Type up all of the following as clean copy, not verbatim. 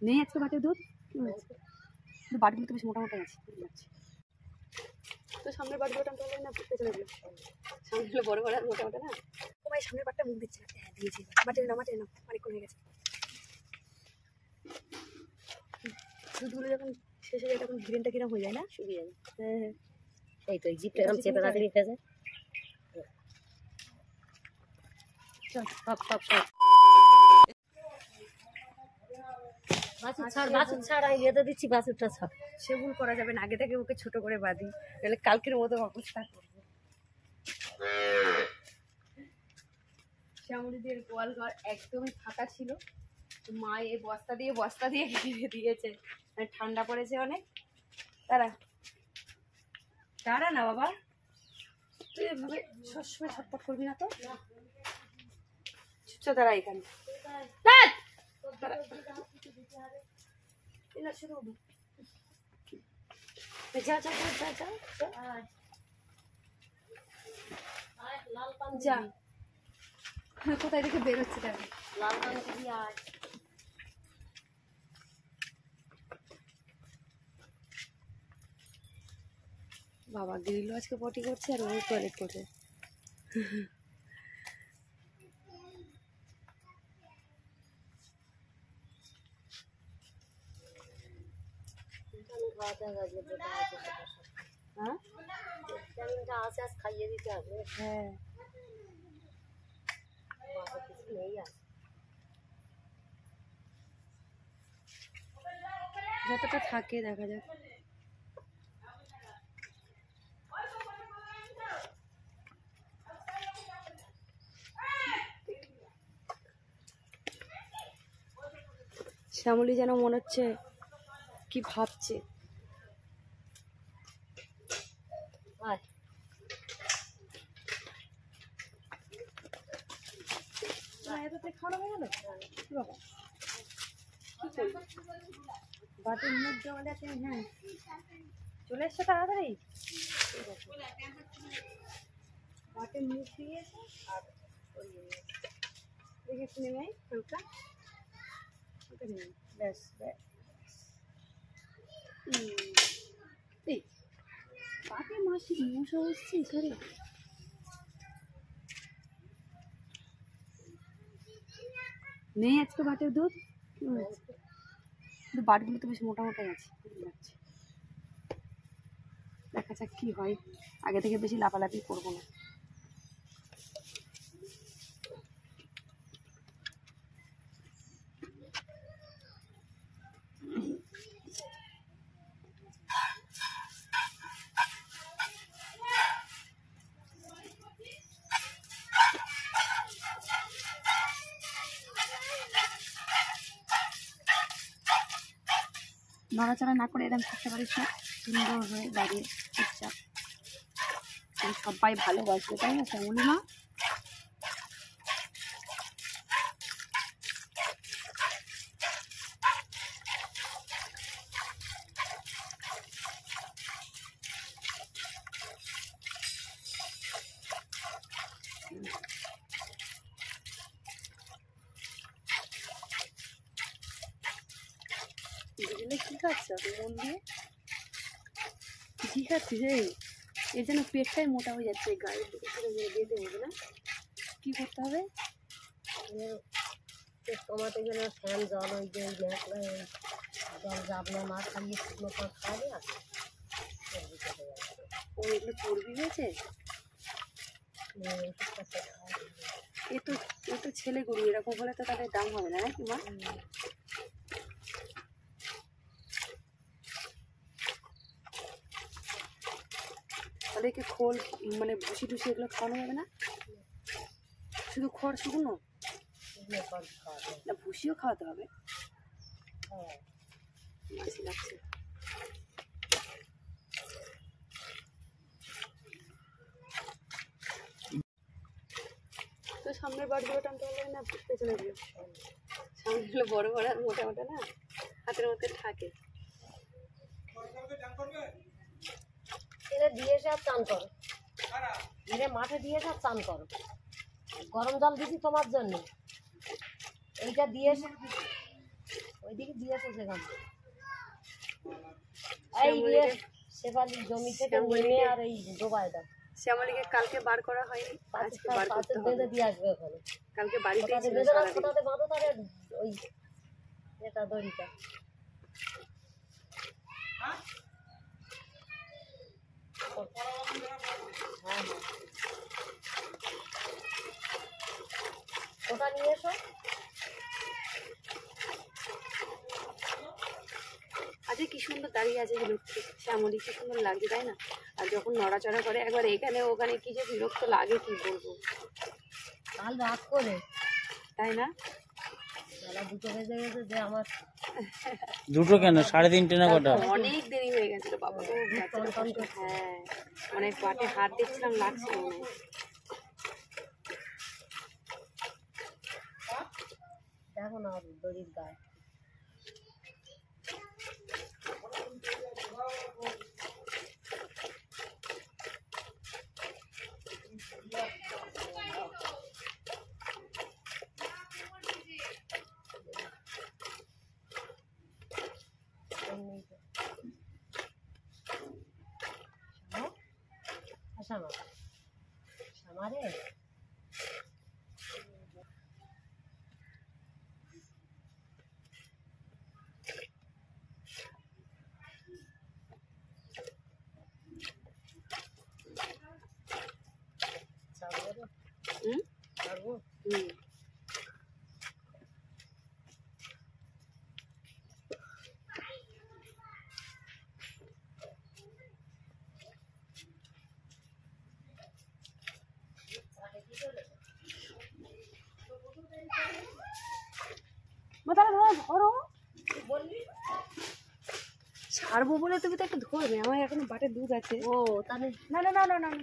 নেই আজকে বাটির দুধ কিন্তু বাটিগুলো তো বেশ মোটামুটি আছে যাচ্ছে তো সামনের বাটিগুলো টানতে হবে না পেছনে দিল সামনেগুলো বড় বড় আর মোটামুটি না ও ভাই সামনের বাটটা মুখ দিচ্ছে হ্যাঁ দিয়েছি মাটির না অনেকক্ষণ হয়ে গেছে দুধগুলো যখন শেষ হয়ে যায় তখন গ্রিনটা কিরম হয়ে যায় না শুকিয়ে যায় হ্যাঁ হ্যাঁ এই তো জিপটা এরকম চেপে রাখলে উঠে যায় চল সব বাছুর ছাড় আমি বেঁধে দিচ্ছি বাছুরটা ছাড় সেগুল করা যাবে না আগে থেকে ওকে ছোট করে বাঁধি তাহলে কালকের মতো অবস্থা করবো শ্যামলীদের গোয়াল ঘর একদমই ফাঁকা ছিল মা এই বস্তা দিয়ে ঘিরে দিয়েছে মানে ঠান্ডা পড়েছে অনেক দাঁড়া না বাবা তুই এভাবে সবসময় ছটপট করবি না তো চুপচাপ দাঁড়া এখানে যা কোথায় দেখে বেরোচ্ছে লাল পান বাবা গ্রিল আজকে পটি করছে আর ওই টয়লেট করছে খাইয়ে দিতে হবে হ্যাঁ যতটা থাকে দেখা যাক শ্যামলী যেন মনে হচ্ছে কি ভাবছে বাটির মুখ দেওয়া আছে হ্যাঁ চলে এসছে তাড়াতাড়ি বাটির মুখ দিয়েছে আর দেখে শুনে নেই হালকা ব্যাস এই বাটি মাসি মশা হচ্ছে ঘরে নেই আজকে বাটির দুধ কিন্তু বাটগুলো তো বেশ মোটামুটি আছে যাচ্ছে দেখা যাক কি হয় আগে থেকে বেশি লাফালাফি করবো না নড়াচড়া না করে এরকম থাকতে পারিস না সুন্দর হয়ে দাঁড়িয়ে চুপচাপ সবাই ভালোবাসবে তাই না শ্যামলী মা কি খাচ্ছ মন দিয়ে কি খাচ্ছিস এর যেন পেটটাই মোটা হয়ে যাচ্ছে গায়ের দিকে দিতে হবে না কি করতে হবে টমাটো যেন ফ্যান জল ওই যে জল যাবনা না খাইয়ে শুকনো খাওয়াবে ও এগুলো চর্বি হয়েছে এ তো ছেলে গরু এরকম হলে তো তাদের দাম হবে না নাকি মা তাহলে কি খোল মানে ভুসি টুসি এগুলো খাওয়ানো যাবে না শুধু খড় শুকনো না ভুসিও খাওয়াতে হবে মাছি লাগছে তো সামনের বাটগুলো টানতে হবে না পেছনে দিও সামনেগুলো বড় বড় আর মোটা মোটা না হাতের মধ্যে থাকে দিয়ে সব চান করো মাঠে দিয়ে সব চান করো গরম জল দিছি তোমার জন্য এইটা দিয়ে ওইদিকে দিয়েছে সেখানে এই যে শেফালির জমি থেকে নেমে আর এই ডোবায়টা শ্যামলীকে কালকে বার করা হয়নি, আজকে বার করতে হবে। বেঁধে দিয়ে আসবে ওখানে কালকে বাড়িতেই ছিল বেঁধে সারাদিন। কোথাতে বাঁধো তাহলে ওই এটা দড়িটা হ্যাঁ ওটা নিয়ে এসো। আজকে কি সুন্দর দাঁড়িয়ে আছে লক্ষ্মী শ্যামলী, কি সুন্দর লাগছে তাই না? আর যখন নড়াচড়া করে একবার এখানে ওখানে কি যে বিরক্ত লাগে কি বলবো, কাল রাত করে তাই না? বেলা 2টো বেজে গেছে যে আমার 2টো কেন 3:30 না কটা? অনেক দেরি হয়ে গেছিল বাবা গো, হ্যাঁ মানে পাটে হাত দেখছিলাম লাগছিল মনে হয়। দেখো না দড়ির গায়ে শ্যামা শ্যামা রে ধরো ছাড়বো বলে তুমি তো একটু ধরবে, আমার এখনো বাটে দুধ আছে। ও তাহলে না না না না না না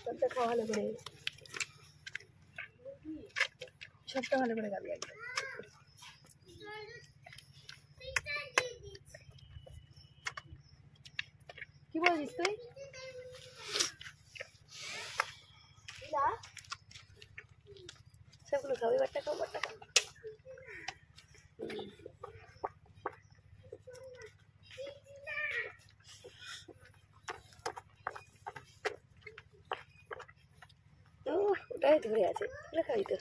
সবটা ভালো করে, সবটা ভালো করে গাবি একদম। কি বলছিস তুই? সবগুলো খাও, এবারটা খাও, এবারটা খাও। ওটাই ধরে আছে, ওগুলো খাবি তো।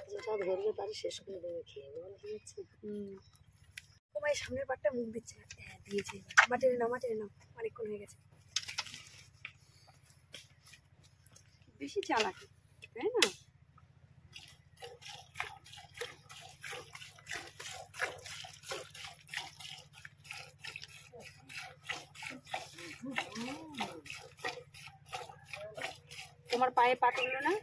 যেটা ধরবে তার শেষ করে দেবে খেয়ে বল কি হচ্ছে। ও ভাই সামনের পাটটা মুখ দিচ্ছে, হ্যাঁ দিয়েছে। মাটিরে নাও, মাটিরে নাও, অনেকক্ষণ হয়ে গেছে। বেশি চালাকি তাই না? তোমার পায়ে পা তুললো না?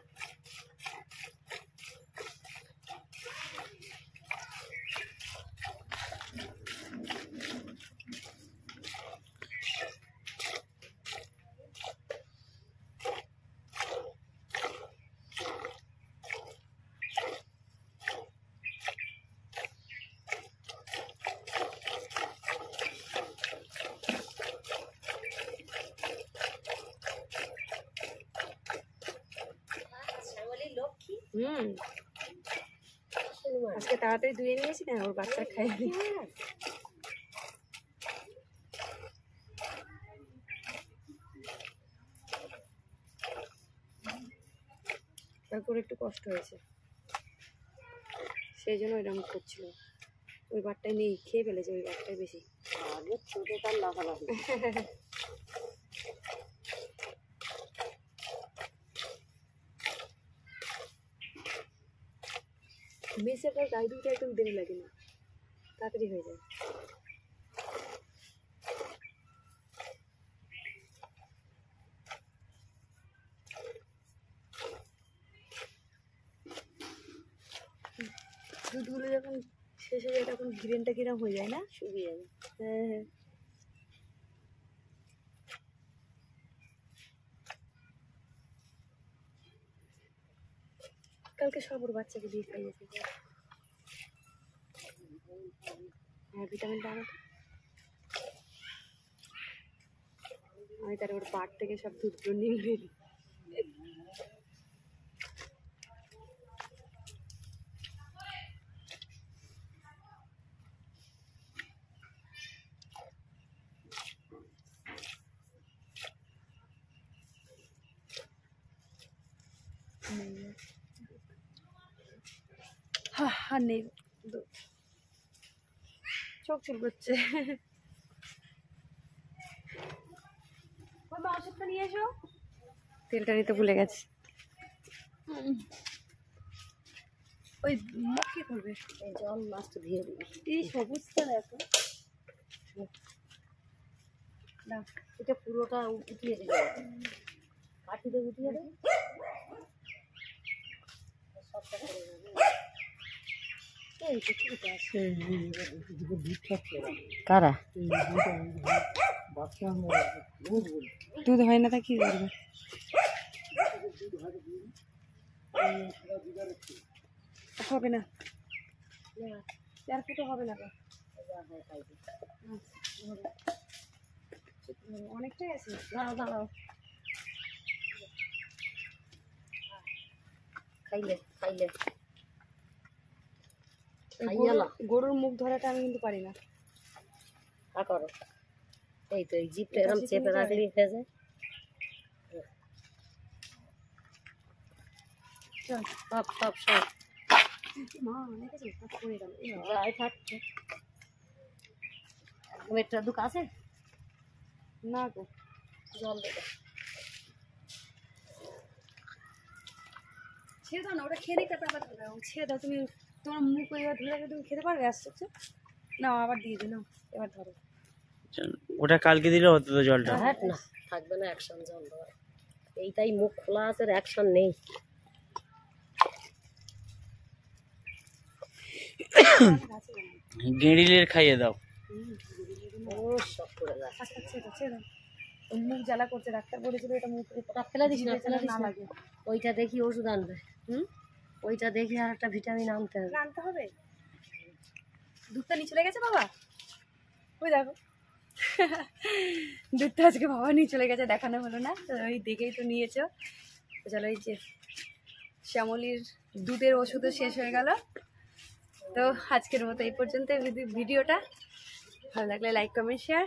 আজকে তাড়াতাড়ি ধুয়ে নিয়েছি না, ওর বাচ্চা খাইনি। তারপর একটু কষ্ট হয়েছে, সেই জন্য এরকম করছিল। ওই বারটাই নেই, খেয়ে ফেলেছে ওই বারটাই বেশি। আগে ছোটো তার লাফালাফি মেসে একটা গায়ে দুধটা একদম দেরি লাগে না, তাড়াতাড়ি হয়ে যায়। দুধগুলো যখন শেষ হয়ে যায় তখন গ্রেনটা কিরম হয়ে যায় না, শুকিয়ে যাবে। হ্যাঁ হ্যাঁ। কালকে সব ওর বাচ্চাকে দিয়ে খাইয়েছে। হ্যাঁ ভিটামিনটা আনো তো। আমি তার ওর পাট থেকে সব দুধগুলো নিয়ে নিই। আর নেই দুধ, চোখ চুল করছে। ওষুধটা নিয়ে এসো, তেলটা নিতে ভুলে গেছি। ওই মুখ কি করবে? এই জল মাছটা ধুয়ে দিবি। এই সবুজটা দেখো না, এটা পুরোটা উঠিয়ে দিবে, কাঠিতে উঠিয়ে দেবে, সবটা করে দেবে। এই তো ঠিক আছে। কারা? দুধ হয় না তা কি করবে? হবে না, চার ফুটো হবে না। অনেকটাই আছে। দাঁড়াও দাঁড়াও, খাইলে খাইলে গরুর মুখ ধরাটা আমি কিন্তু পারি না। করো, এই তো এই জিপটা এরকম চেপে রাখলে হয়ে যায়। সব সব সব মা অনেক আছে, করে দাও। যাই থাকছে। একটা দুঃখ আছে না গো, জল দেবে, ছেড়ে দাও না, ওটা খেয়ে দেখতে আবার ছেড়ে দাও। তুমি তোমার মুখ এবার ধরে রাখলে তুমি খেতে পারবে? আসছে না, আবার দিয়ে দিও না, এবার ধরো। ওটা কালকে দিলে হতো তো জলটা। হ্যাঁ না, থাকবে না অ্যাকশন জল দেওয়ার। এইটাই মুখ খোলা আছে, অ্যাকশন নেই। গেঁড়িলের খাইয়ে দাও। ও সব করে যায়। ছেড়ে দাও, মুখ জ্বালা করছে, ডাক্তার বলেছিল এটা মুখ ওটা ফেলে দিস না, ফেলে দিস না না। লাগে। ওইটা দেখি ওষুধ আনবে। ওইটা দেখি আর একটা ভিটামিন আনতে হবে। আনতে হবে। দুধটা নিয়ে চলে গেছে বাবা, ওই দেখো দুধটা আজকে বাবা নিয়ে চলে গেছে, দেখানো হলো না, তো ওই দেখেই তো নিয়েছো। তো চলো, এই যে শ্যামলির দুধের ওষুধও শেষ হয়ে গেল। তো আজকের মতো এই পর্যন্ত ভিডিওটা। ভালো লাগলে লাইক কমেন্ট শেয়ার।